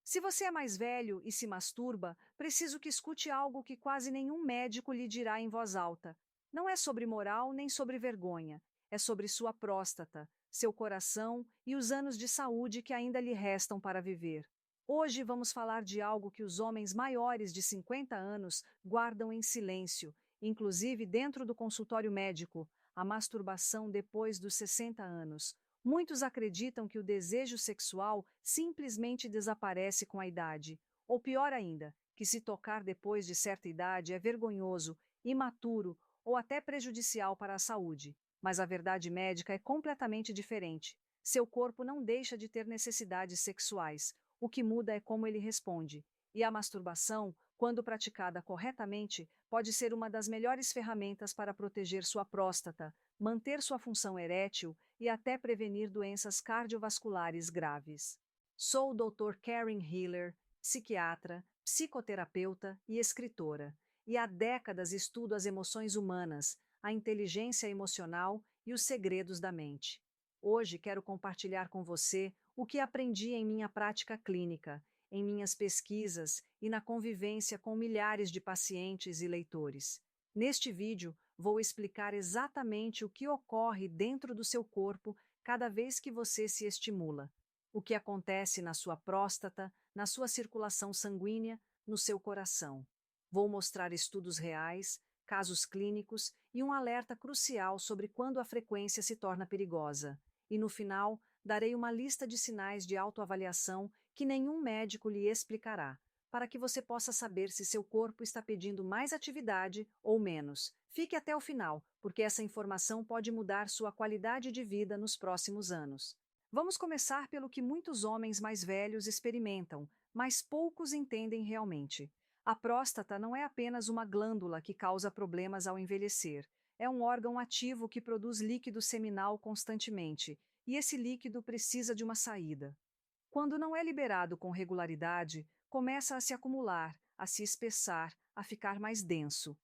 Se você é mais velho e se masturba, preciso que escute algo que quase nenhum médico lhe dirá em voz alta. Não é sobre moral nem sobre vergonha, é sobre sua próstata, seu coração e os anos de saúde que ainda lhe restam para viver. Hoje vamos falar de algo que os homens maiores de 50 anos guardam em silêncio, inclusive dentro do consultório médico, a masturbação depois dos 60 anos. Muitos acreditam que o desejo sexual simplesmente desaparece com a idade, ou pior ainda, que se tocar depois de certa idade é vergonhoso, imaturo ou até prejudicial para a saúde. Mas a verdade médica é completamente diferente. Seu corpo não deixa de ter necessidades sexuais, o que muda é como ele responde. E a masturbação, quando praticada corretamente, pode ser uma das melhores ferramentas para proteger sua próstata, manter sua função erétil e até prevenir doenças cardiovasculares graves. Sou o Dr. Karen Hiller, psiquiatra, psicoterapeuta e escritora, e há décadas estudo as emoções humanas, a inteligência emocional e os segredos da mente. Hoje quero compartilhar com você o que aprendi em minha prática clínica, em minhas pesquisas e na convivência com milhares de pacientes e leitores. Neste vídeo, vou explicar exatamente o que ocorre dentro do seu corpo cada vez que você se estimula. O que acontece na sua próstata, na sua circulação sanguínea, no seu coração. Vou mostrar estudos reais, casos clínicos e um alerta crucial sobre quando a frequência se torna perigosa. E no final, darei uma lista de sinais de autoavaliação que nenhum médico lhe explicará, para que você possa saber se seu corpo está pedindo mais atividade ou menos. Fique até o final, porque essa informação pode mudar sua qualidade de vida nos próximos anos. Vamos começar pelo que muitos homens mais velhos experimentam, mas poucos entendem realmente. A próstata não é apenas uma glândula que causa problemas ao envelhecer. É um órgão ativo que produz líquido seminal constantemente, e esse líquido precisa de uma saída. Quando não é liberado com regularidade, começa a se acumular, a se espessar, a ficar mais denso.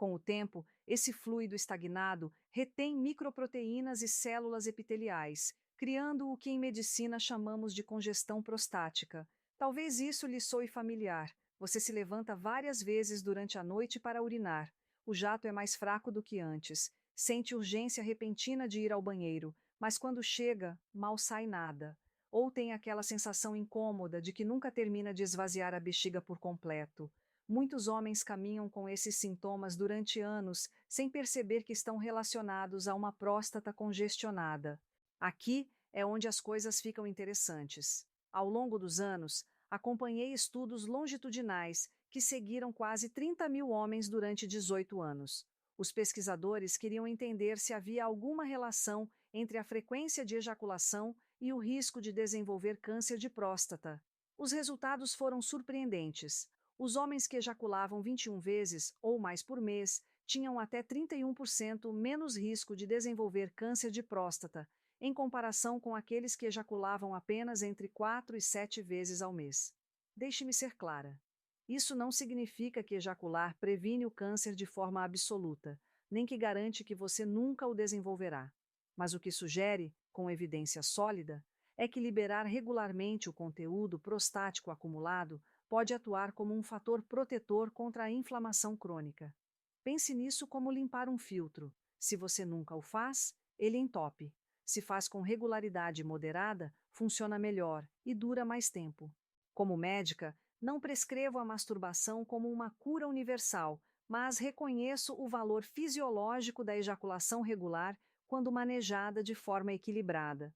Com o tempo, esse fluido estagnado retém microproteínas e células epiteliais, criando o que em medicina chamamos de congestão prostática. Talvez isso lhe soe familiar. Você se levanta várias vezes durante a noite para urinar. O jato é mais fraco do que antes. Sente urgência repentina de ir ao banheiro, mas quando chega, mal sai nada. Ou tem aquela sensação incômoda de que nunca termina de esvaziar a bexiga por completo. Muitos homens caminham com esses sintomas durante anos, sem perceber que estão relacionados a uma próstata congestionada. Aqui é onde as coisas ficam interessantes. Ao longo dos anos, acompanhei estudos longitudinais que seguiram quase 30 mil homens durante 18 anos. Os pesquisadores queriam entender se havia alguma relação entre a frequência de ejaculação e o risco de desenvolver câncer de próstata. Os resultados foram surpreendentes. Os homens que ejaculavam 21 vezes ou mais por mês tinham até 31% menos risco de desenvolver câncer de próstata, em comparação com aqueles que ejaculavam apenas entre 4 e 7 vezes ao mês. Deixe-me ser clara. Isso não significa que ejacular previne o câncer de forma absoluta, nem que garante que você nunca o desenvolverá. Mas o que sugere, com evidência sólida, é que liberar regularmente o conteúdo prostático acumulado pode atuar como um fator protetor contra a inflamação crônica. Pense nisso como limpar um filtro. Se você nunca o faz, ele entope. Se faz com regularidade moderada, funciona melhor e dura mais tempo. Como médica, não prescrevo a masturbação como uma cura universal, mas reconheço o valor fisiológico da ejaculação regular quando manejada de forma equilibrada.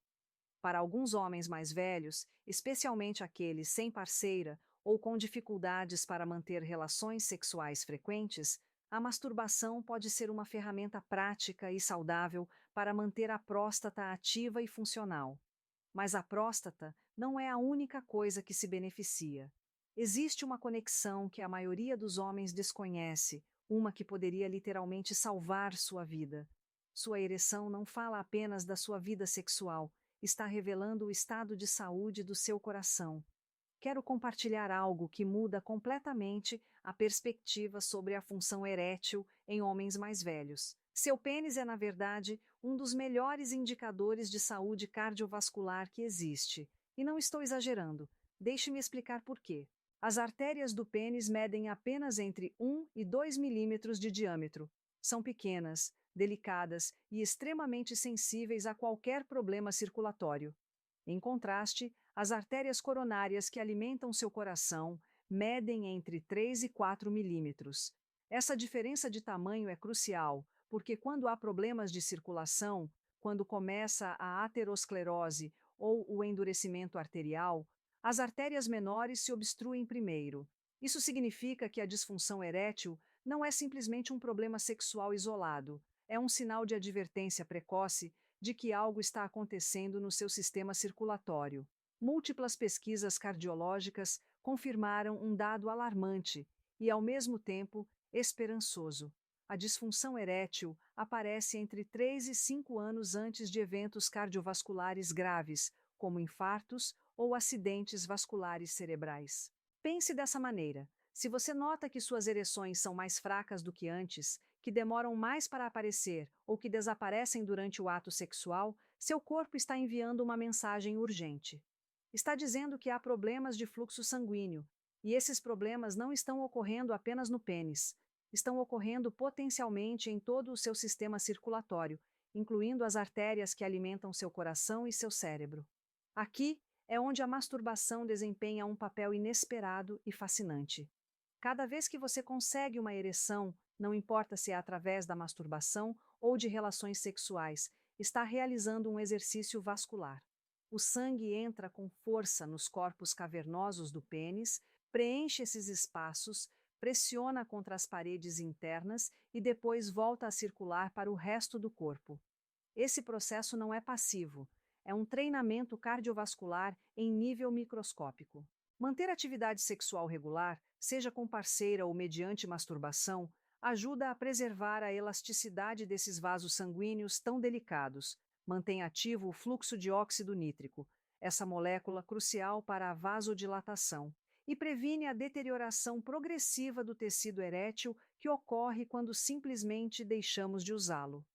Para alguns homens mais velhos, especialmente aqueles sem parceira ou com dificuldades para manter relações sexuais frequentes, a masturbação pode ser uma ferramenta prática e saudável para manter a próstata ativa e funcional. Mas a próstata não é a única coisa que se beneficia. Existe uma conexão que a maioria dos homens desconhece, uma que poderia literalmente salvar sua vida. Sua ereção não fala apenas da sua vida sexual, está revelando o estado de saúde do seu coração. Quero compartilhar algo que muda completamente a perspectiva sobre a função erétil em homens mais velhos. Seu pênis é, na verdade, um dos melhores indicadores de saúde cardiovascular que existe. E não estou exagerando. Deixe-me explicar por quê. As artérias do pênis medem apenas entre 1 e 2 milímetros de diâmetro. São pequenas, delicadas e extremamente sensíveis a qualquer problema circulatório. Em contraste, as artérias coronárias que alimentam seu coração medem entre 3 e 4 milímetros. Essa diferença de tamanho é crucial, porque quando há problemas de circulação, quando começa a aterosclerose ou o endurecimento arterial, as artérias menores se obstruem primeiro. Isso significa que a disfunção erétil não é simplesmente um problema sexual isolado, é um sinal de advertência precoce de que algo está acontecendo no seu sistema circulatório. Múltiplas pesquisas cardiológicas confirmaram um dado alarmante e, ao mesmo tempo, esperançoso. A disfunção erétil aparece entre 3 e 5 anos antes de eventos cardiovasculares graves, como infartos ou acidentes vasculares cerebrais. Pense dessa maneira: se você nota que suas ereções são mais fracas do que antes, que demoram mais para aparecer ou que desaparecem durante o ato sexual, seu corpo está enviando uma mensagem urgente. Está dizendo que há problemas de fluxo sanguíneo, e esses problemas não estão ocorrendo apenas no pênis. Estão ocorrendo potencialmente em todo o seu sistema circulatório, incluindo as artérias que alimentam seu coração e seu cérebro. Aqui é onde a masturbação desempenha um papel inesperado e fascinante. Cada vez que você consegue uma ereção, não importa se é através da masturbação ou de relações sexuais, está realizando um exercício vascular. O sangue entra com força nos corpos cavernosos do pênis, preenche esses espaços, pressiona contra as paredes internas e depois volta a circular para o resto do corpo. Esse processo não é passivo, é um treinamento cardiovascular em nível microscópico. Manter atividade sexual regular, seja com parceira ou mediante masturbação, ajuda a preservar a elasticidade desses vasos sanguíneos tão delicados, mantém ativo o fluxo de óxido nítrico, essa molécula crucial para a vasodilatação, e previne a deterioração progressiva do tecido erétil que ocorre quando simplesmente deixamos de usá-lo.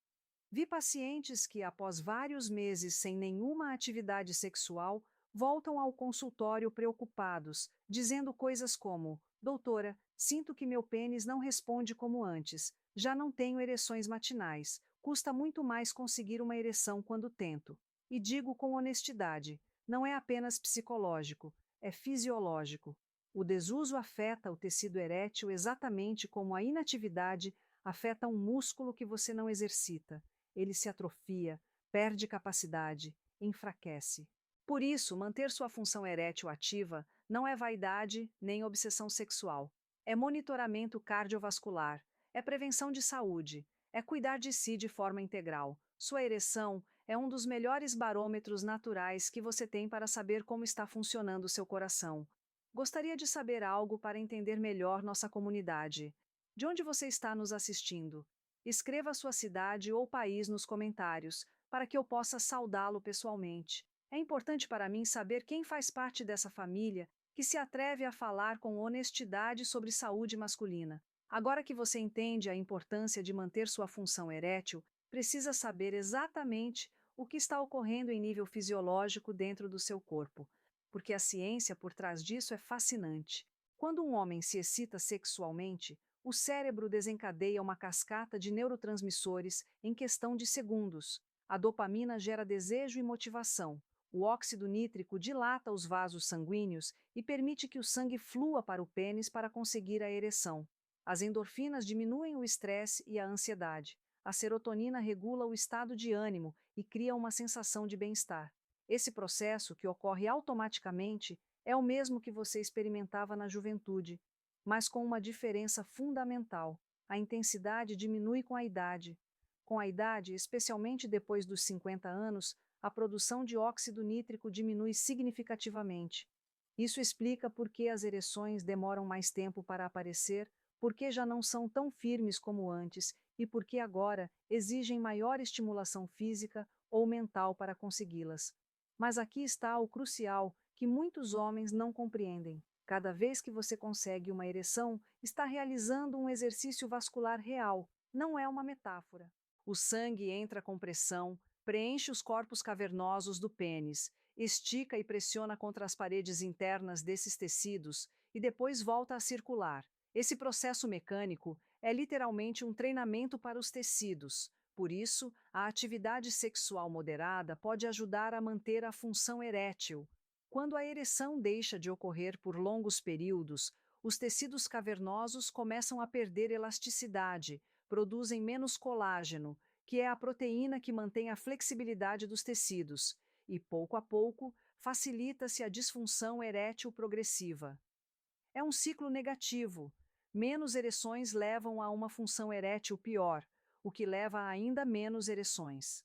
Vi pacientes que, após vários meses sem nenhuma atividade sexual, voltam ao consultório preocupados, dizendo coisas como: Doutora, sinto que meu pênis não responde como antes, já não tenho ereções matinais, custa muito mais conseguir uma ereção quando tento. E digo com honestidade: não é apenas psicológico, é fisiológico. O desuso afeta o tecido erétil exatamente como a inatividade afeta um músculo que você não exercita. Ele se atrofia, perde capacidade, enfraquece. Por isso, manter sua função erétil ativa não é vaidade nem obsessão sexual. É monitoramento cardiovascular, é prevenção de saúde, é cuidar de si de forma integral. Sua ereção é um dos melhores barômetros naturais que você tem para saber como está funcionando seu coração. Gostaria de saber algo para entender melhor nossa comunidade. De onde você está nos assistindo? Escreva sua cidade ou país nos comentários, para que eu possa saudá-lo pessoalmente. É importante para mim saber quem faz parte dessa família que se atreve a falar com honestidade sobre saúde masculina. Agora que você entende a importância de manter sua função erétil, precisa saber exatamente o que está ocorrendo em nível fisiológico dentro do seu corpo, porque a ciência por trás disso é fascinante. Quando um homem se excita sexualmente, o cérebro desencadeia uma cascata de neurotransmissores em questão de segundos. A dopamina gera desejo e motivação. O óxido nítrico dilata os vasos sanguíneos e permite que o sangue flua para o pênis para conseguir a ereção. As endorfinas diminuem o estresse e a ansiedade. A serotonina regula o estado de ânimo e cria uma sensação de bem-estar. Esse processo, que ocorre automaticamente, é o mesmo que você experimentava na juventude, mas com uma diferença fundamental: a intensidade diminui com a idade. Com a idade, especialmente depois dos 50 anos, a produção de óxido nítrico diminui significativamente. Isso explica por que as ereções demoram mais tempo para aparecer, por que já não são tão firmes como antes e por que agora exigem maior estimulação física ou mental para consegui-las. Mas aqui está o crucial que muitos homens não compreendem. Cada vez que você consegue uma ereção, está realizando um exercício vascular real, não é uma metáfora. O sangue entra com pressão, preenche os corpos cavernosos do pênis. estica e pressiona contra as paredes internas desses tecidos e depois volta a circular. Esse processo mecânico é literalmente um treinamento para os tecidos. Por isso, a atividade sexual moderada pode ajudar a manter a função erétil. Quando a ereção deixa de ocorrer por longos períodos, os tecidos cavernosos começam a perder elasticidade, produzem menos colágeno, que é a proteína que mantém a flexibilidade dos tecidos, e, pouco a pouco, facilita-se a disfunção erétil progressiva. É um ciclo negativo. Menos ereções levam a uma função erétil pior, o que leva a ainda menos ereções.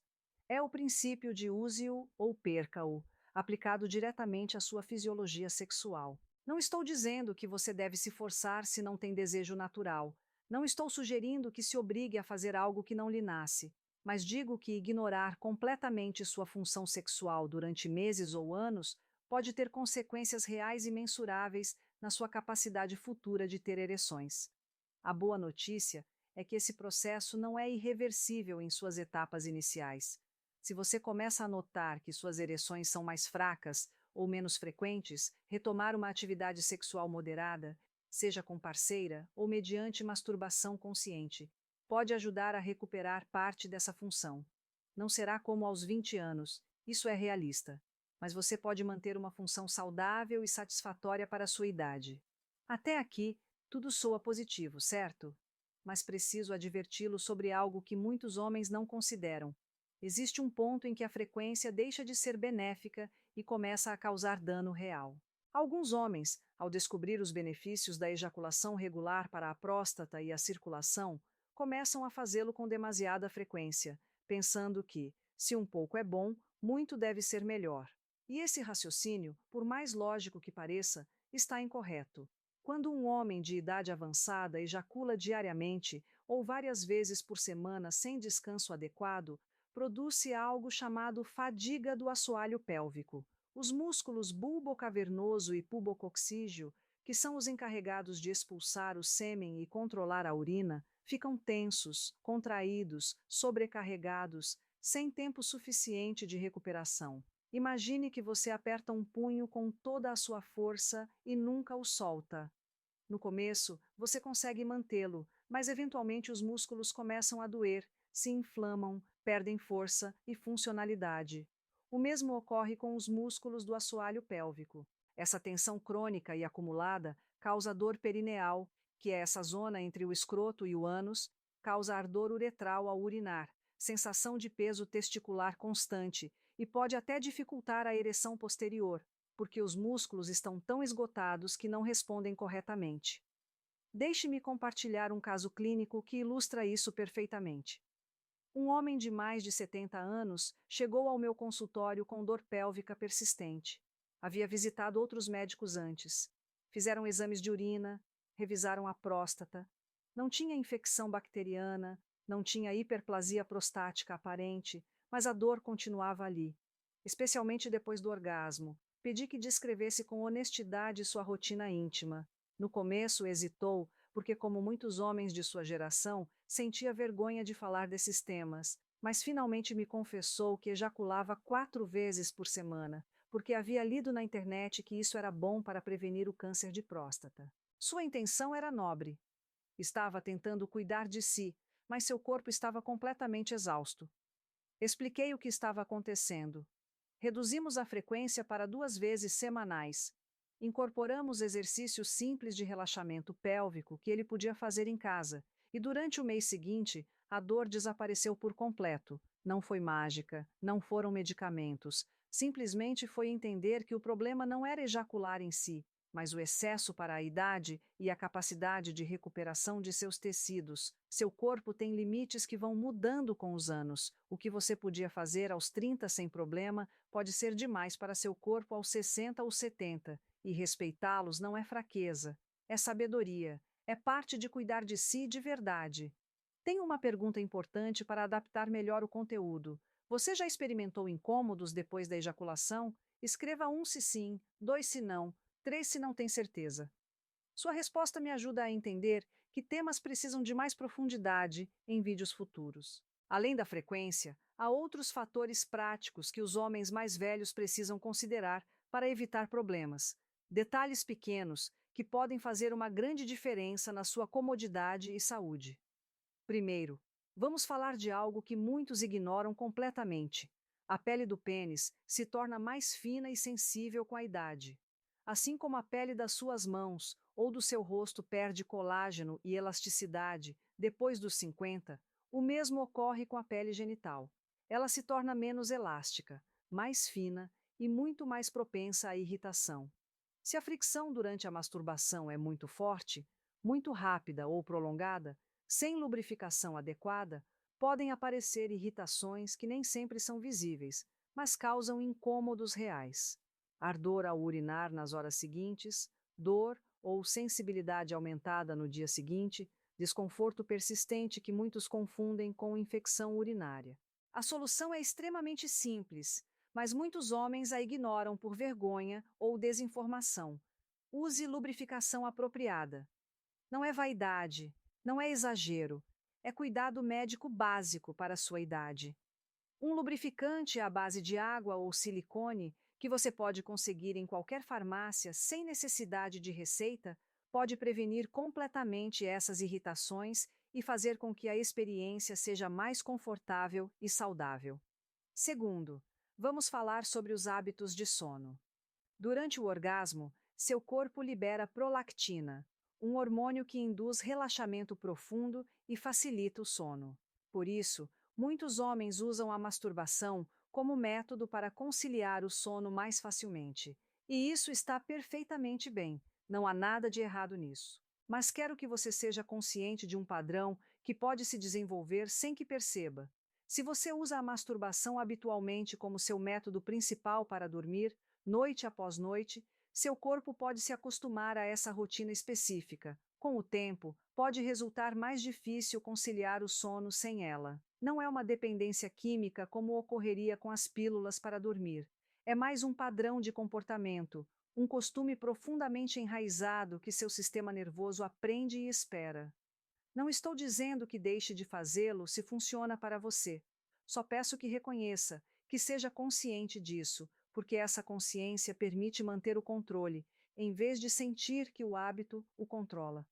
É o princípio de use-o ou perca-o, aplicado diretamente à sua fisiologia sexual. Não estou dizendo que você deve se forçar se não tem desejo natural. Não estou sugerindo que se obrigue a fazer algo que não lhe nasce, mas digo que ignorar completamente sua função sexual durante meses ou anos pode ter consequências reais e mensuráveis na sua capacidade futura de ter ereções. A boa notícia é que esse processo não é irreversível em suas etapas iniciais. Se você começa a notar que suas ereções são mais fracas ou menos frequentes, retomar uma atividade sexual moderada, seja com parceira ou mediante masturbação consciente, pode ajudar a recuperar parte dessa função. Não será como aos 20 anos, isso é realista, mas você pode manter uma função saudável e satisfatória para a sua idade. Até aqui, tudo soa positivo, certo? Mas preciso adverti-lo sobre algo que muitos homens não consideram. Existe um ponto em que a frequência deixa de ser benéfica e começa a causar dano real. Alguns homens, ao descobrir os benefícios da ejaculação regular para a próstata e a circulação, começam a fazê-lo com demasiada frequência, pensando que, se um pouco é bom, muito deve ser melhor. E esse raciocínio, por mais lógico que pareça, está incorreto. Quando um homem de idade avançada ejacula diariamente ou várias vezes por semana sem descanso adequado, produz-se algo chamado fadiga do assoalho pélvico. Os músculos bulbocavernoso e pubococcígeo, que são os encarregados de expulsar o sêmen e controlar a urina, ficam tensos, contraídos, sobrecarregados, sem tempo suficiente de recuperação. Imagine que você aperta um punho com toda a sua força e nunca o solta. No começo, você consegue mantê-lo, mas eventualmente os músculos começam a doer, se inflamam, perdem força e funcionalidade. O mesmo ocorre com os músculos do assoalho pélvico. Essa tensão crônica e acumulada causa dor perineal, que é essa zona entre o escroto e o ânus, causa ardor uretral ao urinar, sensação de peso testicular constante e pode até dificultar a ereção posterior, porque os músculos estão tão esgotados que não respondem corretamente. Deixe-me compartilhar um caso clínico que ilustra isso perfeitamente. Um homem de mais de 70 anos chegou ao meu consultório com dor pélvica persistente. Havia visitado outros médicos antes. Fizeram exames de urina, revisaram a próstata. Não tinha infecção bacteriana, não tinha hiperplasia prostática aparente, mas a dor continuava ali, especialmente depois do orgasmo. Pedi que descrevesse com honestidade sua rotina íntima. No começo, hesitou, porque, como muitos homens de sua geração, sentia vergonha de falar desses temas, mas finalmente me confessou que ejaculava 4 vezes por semana, porque havia lido na internet que isso era bom para prevenir o câncer de próstata. Sua intenção era nobre. Estava tentando cuidar de si, mas seu corpo estava completamente exausto. Expliquei o que estava acontecendo. Reduzimos a frequência para 2 vezes semanais. Incorporamos exercícios simples de relaxamento pélvico que ele podia fazer em casa, e durante o mês seguinte, a dor desapareceu por completo. Não foi mágica, não foram medicamentos. Simplesmente foi entender que o problema não era ejacular em si, mas o excesso para a idade e a capacidade de recuperação de seus tecidos. Seu corpo tem limites que vão mudando com os anos. O que você podia fazer aos 30 sem problema pode ser demais para seu corpo aos 60 ou 70, e respeitá-los não é fraqueza, é sabedoria, é parte de cuidar de si de verdade. Tenho uma pergunta importante para adaptar melhor o conteúdo. Você já experimentou incômodos depois da ejaculação? Escreva 1 se sim, 2 se não, 3 se não tem certeza. Sua resposta me ajuda a entender que temas precisam de mais profundidade em vídeos futuros. Além da frequência, há outros fatores práticos que os homens mais velhos precisam considerar para evitar problemas. Detalhes pequenos que podem fazer uma grande diferença na sua comodidade e saúde. Primeiro, vamos falar de algo que muitos ignoram completamente. A pele do pênis se torna mais fina e sensível com a idade. Assim como a pele das suas mãos ou do seu rosto perde colágeno e elasticidade depois dos 50, o mesmo ocorre com a pele genital. Ela se torna menos elástica, mais fina e muito mais propensa à irritação. Se a fricção durante a masturbação é muito forte, muito rápida ou prolongada, sem lubrificação adequada, podem aparecer irritações que nem sempre são visíveis, mas causam incômodos reais. Ardor ao urinar nas horas seguintes, dor ou sensibilidade aumentada no dia seguinte, desconforto persistente que muitos confundem com infecção urinária. A solução é extremamente simples, mas muitos homens a ignoram por vergonha ou desinformação. Use lubrificação apropriada. Não é vaidade, não é exagero, é cuidado médico básico para a sua idade. Um lubrificante à base de água ou silicone, que você pode conseguir em qualquer farmácia sem necessidade de receita, pode prevenir completamente essas irritações e fazer com que a experiência seja mais confortável e saudável. Segundo, vamos falar sobre os hábitos de sono. Durante o orgasmo, seu corpo libera prolactina, um hormônio que induz relaxamento profundo e facilita o sono. Por isso, muitos homens usam a masturbação como método para conciliar o sono mais facilmente. E isso está perfeitamente bem, não há nada de errado nisso. Mas quero que você seja consciente de um padrão que pode se desenvolver sem que perceba. Se você usa a masturbação habitualmente como seu método principal para dormir, noite após noite, seu corpo pode se acostumar a essa rotina específica. Com o tempo, pode resultar mais difícil conciliar o sono sem ela. Não é uma dependência química como ocorreria com as pílulas para dormir. É mais um padrão de comportamento, um costume profundamente enraizado que seu sistema nervoso aprende e espera. Não estou dizendo que deixe de fazê-lo se funciona para você. Só peço que reconheça, que seja consciente disso, porque essa consciência permite manter o controle, em vez de sentir que o hábito o controla.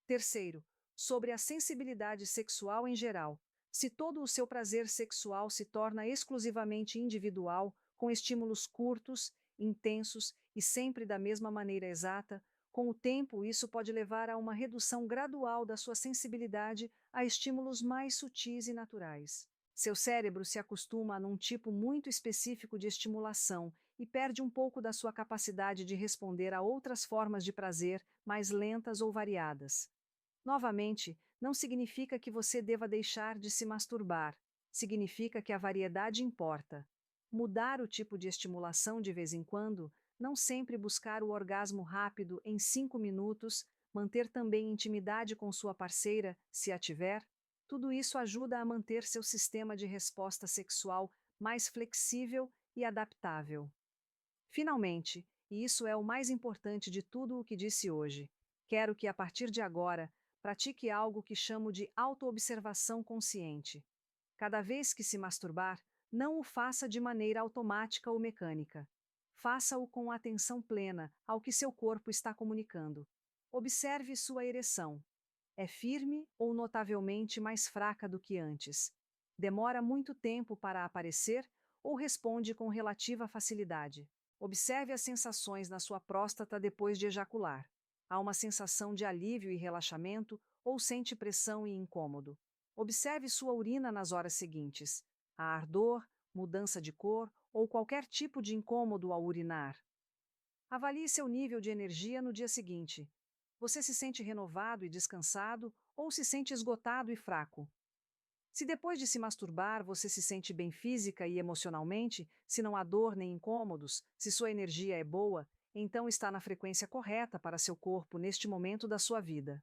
Terceiro, sobre a sensibilidade sexual em geral. Se todo o seu prazer sexual se torna exclusivamente individual, com estímulos curtos, intensos e sempre da mesma maneira exata, com o tempo isso pode levar a uma redução gradual da sua sensibilidade a estímulos mais sutis e naturais. Seu cérebro se acostuma a um tipo muito específico de estimulação e perde um pouco da sua capacidade de responder a outras formas de prazer mais lentas ou variadas. Novamente, não significa que você deva deixar de se masturbar. Significa que a variedade importa. Mudar o tipo de estimulação de vez em quando, não sempre buscar o orgasmo rápido em 5 minutos, manter também intimidade com sua parceira, se a tiver, tudo isso ajuda a manter seu sistema de resposta sexual mais flexível e adaptável. Finalmente, e isso é o mais importante de tudo o que disse hoje, quero que a partir de agora pratique algo que chamo de autoobservação consciente. Cada vez que se masturbar, não o faça de maneira automática ou mecânica. Faça-o com atenção plena ao que seu corpo está comunicando. Observe sua ereção. É firme ou notavelmente mais fraca do que antes? Demora muito tempo para aparecer ou responde com relativa facilidade? Observe as sensações na sua próstata depois de ejacular. Há uma sensação de alívio e relaxamento ou sente pressão e incômodo? Observe sua urina nas horas seguintes. Há ardor, mudança de cor ou qualquer tipo de incômodo ao urinar? Avalie seu nível de energia no dia seguinte. Você se sente renovado e descansado ou se sente esgotado e fraco? Se depois de se masturbar você se sente bem física e emocionalmente, se não há dor nem incômodos, se sua energia é boa, então está na frequência correta para seu corpo neste momento da sua vida.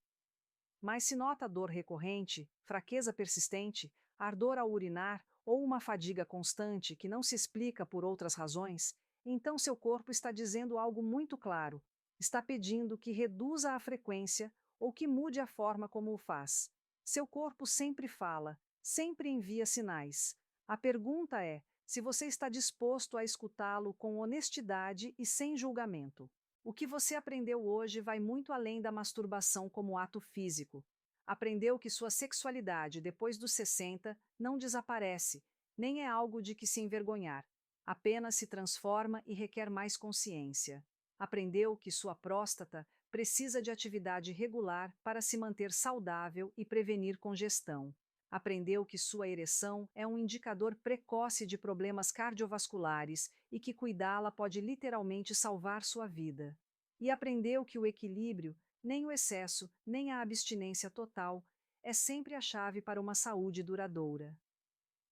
Mas se nota dor recorrente, fraqueza persistente, ardor ao urinar ou uma fadiga constante que não se explica por outras razões, então seu corpo está dizendo algo muito claro. Está pedindo que reduza a frequência ou que mude a forma como o faz. Seu corpo sempre fala, Sempre envia sinais. A pergunta é se você está disposto a escutá-lo com honestidade e sem julgamento. O que você aprendeu hoje vai muito além da masturbação como ato físico. Aprendeu que sua sexualidade depois dos 60 não desaparece, nem é algo de que se envergonhar. Apenas se transforma e requer mais consciência. Aprendeu que sua próstata precisa de atividade regular para se manter saudável e prevenir congestão. Aprendeu que sua ereção é um indicador precoce de problemas cardiovasculares e que cuidá-la pode literalmente salvar sua vida. E aprendeu que o equilíbrio, nem o excesso, nem a abstinência total, é sempre a chave para uma saúde duradoura.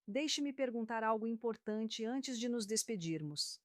Deixe-me perguntar algo importante antes de nos despedirmos.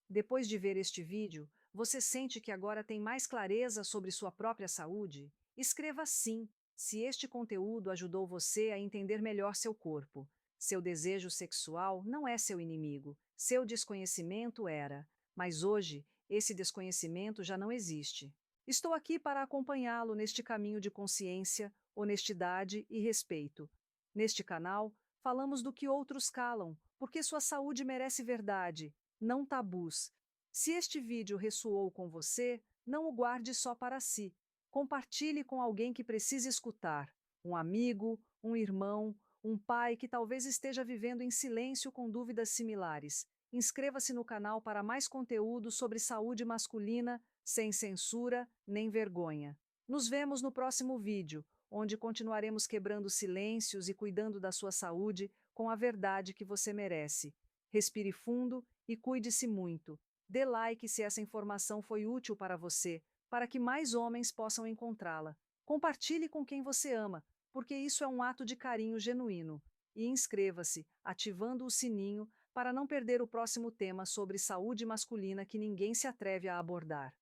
Depois de ver este vídeo, você sente que agora tem mais clareza sobre sua própria saúde? Escreva sim, se este conteúdo ajudou você a entender melhor seu corpo. Seu desejo sexual não é seu inimigo, seu desconhecimento era, mas hoje, esse desconhecimento já não existe. Estou aqui para acompanhá-lo neste caminho de consciência, honestidade e respeito. Neste canal, falamos do que outros calam, porque sua saúde merece verdade, não tabus. Se este vídeo ressoou com você, não o guarde só para si. Compartilhe com alguém que precise escutar. Um amigo, um irmão, um pai que talvez esteja vivendo em silêncio com dúvidas similares. Inscreva-se no canal para mais conteúdo sobre saúde masculina, sem censura nem vergonha. Nos vemos no próximo vídeo, onde continuaremos quebrando silêncios e cuidando da sua saúde com a verdade que você merece. Respire fundo e cuide-se muito. Dê like se essa informação foi útil para você, para que mais homens possam encontrá-la. Compartilhe com quem você ama, porque isso é um ato de carinho genuíno. E inscreva-se, ativando o sininho, para não perder o próximo tema sobre saúde masculina que ninguém se atreve a abordar.